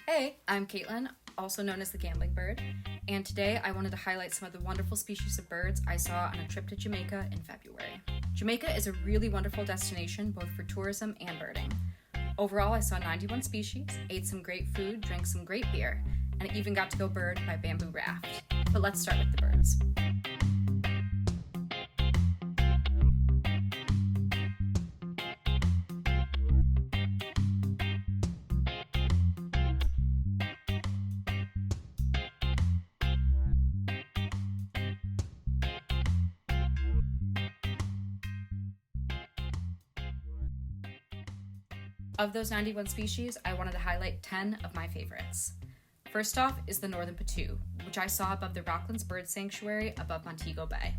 Hey, I'm Caitlin, also known as the Gambling Bird, and today I wanted to highlight some of the wonderful species of birds I saw on a trip to Jamaica in February. Jamaica is a really wonderful destination both for tourism and birding. Overall, I saw 91 species, ate some great food, drank some great beer, and I even got to go bird by bamboo raft. But let's start with the birds. Of those 91 species, I wanted to highlight 10 of my favorites. First off is the northern patu, which I saw above the Rocklands Bird Sanctuary above Montego Bay.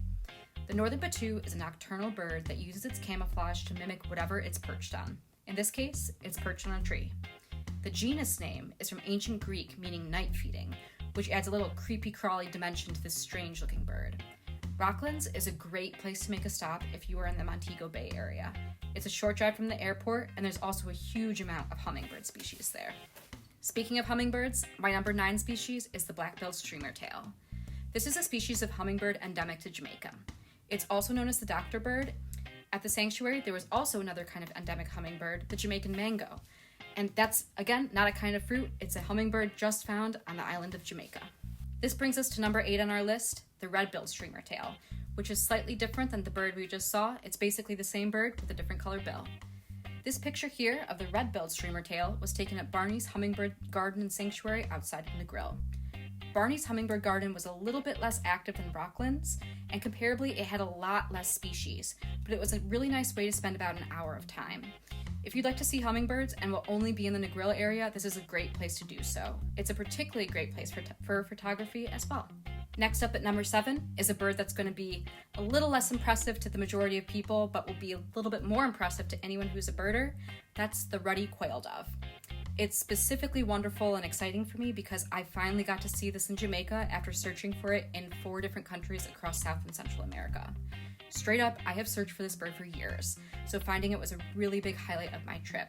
The northern patu is a nocturnal bird that uses its camouflage to mimic whatever it's perched on. In this case, it's perched on a tree. The genus name is from ancient Greek meaning night feeding, which adds a little creepy crawly dimension to this strange looking bird. Rocklands is a great place to make a stop if you are in the Montego Bay area. It's a short drive from the airport, and there's also a huge amount of hummingbird species there. Speaking of hummingbirds, my number 9 species is the black-billed streamer-tail. This is a species of hummingbird endemic to Jamaica. It's also known as the doctor bird. At the sanctuary, there was also another kind of endemic hummingbird, the Jamaican mango. And that's, again, not a kind of fruit, it's a hummingbird just found on the island of Jamaica. This brings us to number 8 on our list, the red-billed streamer-tail, which is slightly different than the bird we just saw. It's basically the same bird with a different colored bill. This picture here of the red-billed streamer-tail was taken at Barney's Hummingbird Garden and Sanctuary outside of Negril. Barney's Hummingbird Garden was a little bit less active than Rocklands, and comparably it had a lot less species, but it was a really nice way to spend about an hour of time. If you'd like to see hummingbirds and will only be in the Negril area, this is a great place to do so. It's a particularly great place for photography as well. Next up at number 7 is a bird that's going to be a little less impressive to the majority of people, but will be a little bit more impressive to anyone who's a birder. That's the ruddy quail dove. It's specifically wonderful and exciting for me because I finally got to see this in Jamaica after searching for it in 4 different countries across South and Central America. Straight up, I have searched for this bird for years, so finding it was a really big highlight of my trip.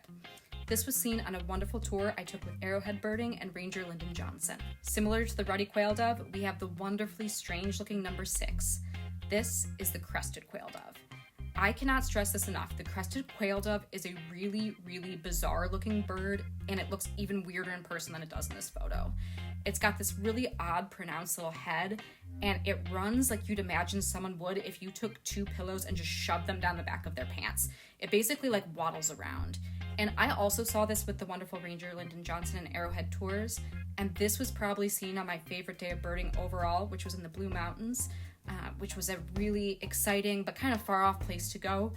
This was seen on a wonderful tour I took with Arrowhead Birding and Ranger Lyndon Johnson. Similar to the ruddy quail dove, we have the wonderfully strange-looking number 6. This is the crested quail dove. I cannot stress this enough. The crested quail dove is a really, really bizarre-looking bird, and it looks even weirder in person than it does in this photo. It's got this really odd, pronounced little head, and it runs like you'd imagine someone would if you took 2 pillows and just shoved them down the back of their pants. It basically waddles around. And I also saw this with the wonderful Ranger Lyndon Johnson and Arrowhead tours, and this was probably seen on my favorite day of birding overall, which was in the Blue Mountains, which was a really exciting but kind of far off place to go,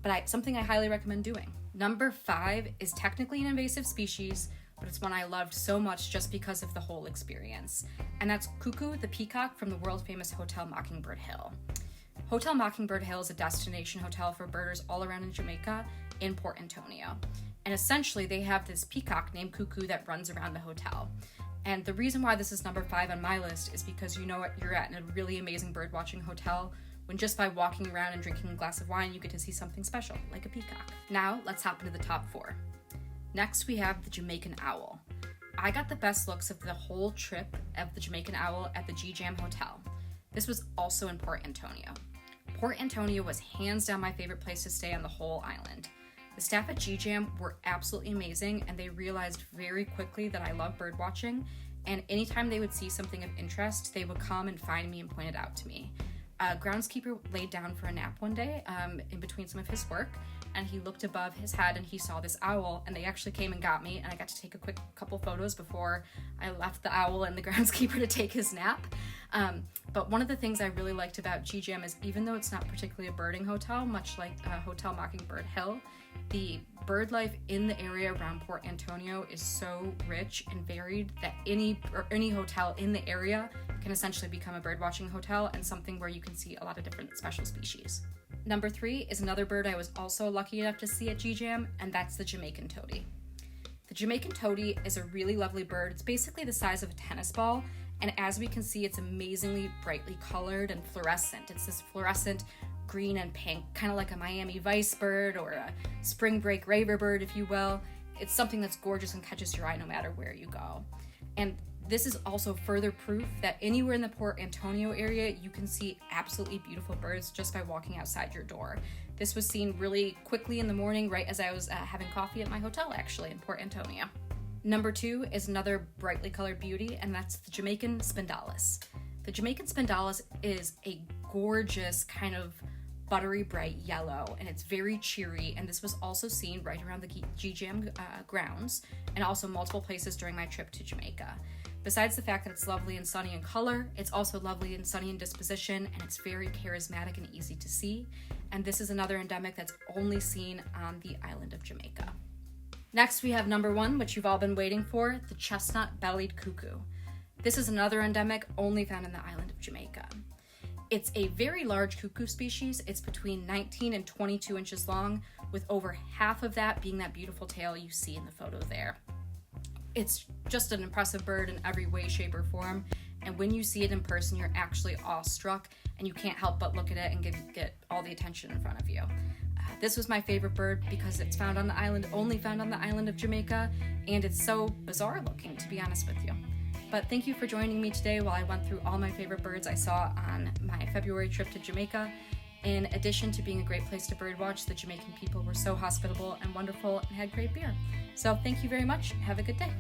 but something I highly recommend doing. Number 5 is technically an invasive species, but it's one I loved so much just because of the whole experience, and that's Cuckoo the peacock from the world-famous Hotel Mockingbird Hill. Hotel Mockingbird Hill is a destination hotel for birders all around in Jamaica in Port Antonio. And essentially, they have this peacock named Cuckoo that runs around the hotel. And the reason why this is number 5 on my list is because you know what, you're at a really amazing bird watching hotel when just by walking around and drinking a glass of wine, you get to see something special, like a peacock. Now, let's hop into the top 4. Next, we have the Jamaican owl. I got the best looks of the whole trip of the Jamaican owl at the Geejam Hotel. This was also in Port Antonio. Port Antonio was hands down my favorite place to stay on the whole island. The staff at Geejam were absolutely amazing, and they realized very quickly that I love bird watching, and anytime they would see something of interest, they would come and find me and point it out to me. A groundskeeper laid down for a nap one day in between some of his work, and he looked above his head and he saw this owl, and they actually came and got me, and I got to take a quick couple photos before I left the owl and the groundskeeper to take his nap. But one of the things I really liked about Geejam is even though it's not particularly a birding hotel, much like Hotel Mockingbird Hill, the bird life in the area around Port Antonio is so rich and varied that any hotel in the area can essentially become a bird watching hotel and something where you can see a lot of different special species. Number 3 is another bird I was also lucky enough to see at Geejam, and that's the Jamaican toady. The Jamaican toady is a really lovely bird. It's basically the size of a tennis ball, and as we can see, it's amazingly brightly colored and fluorescent. It's this fluorescent green and pink, kind of like a Miami Vice bird or a spring break raver bird, if you will. it's something that's gorgeous and catches your eye no matter where you go. And this is also further proof that anywhere in the Port Antonio area, you can see absolutely beautiful birds just by walking outside your door. This was seen really quickly in the morning, right as I was having coffee at my hotel, actually, in Port Antonio. Number 2 is another brightly colored beauty, and that's the Jamaican spindalis. The Jamaican spindalis is a gorgeous kind of buttery bright yellow, and it's very cheery, and this was also seen right around the Geejam grounds and also multiple places during my trip to Jamaica. Besides the fact that it's lovely and sunny in color, it's also lovely and sunny in disposition, and it's very charismatic and easy to see. And this is another endemic that's only seen on the island of Jamaica. Next, we have number 1, which you've all been waiting for, the chestnut-bellied cuckoo. This is another endemic only found in the island of Jamaica. It's a very large cuckoo species. It's between 19 and 22 inches long, with over half of that being that beautiful tail you see in the photo there. It's just an impressive bird in every way, shape, or form, and when you see it in person, you're actually awestruck, and you can't help but look at it and get all the attention in front of you. This was my favorite bird because it's found on the island, only found on the island of Jamaica, and it's so bizarre looking, to be honest with you. But thank you for joining me today while I went through all my favorite birds I saw on my February trip to Jamaica. In addition to being a great place to birdwatch, the Jamaican people were so hospitable and wonderful and had great beer. So thank you very much. Have a good day.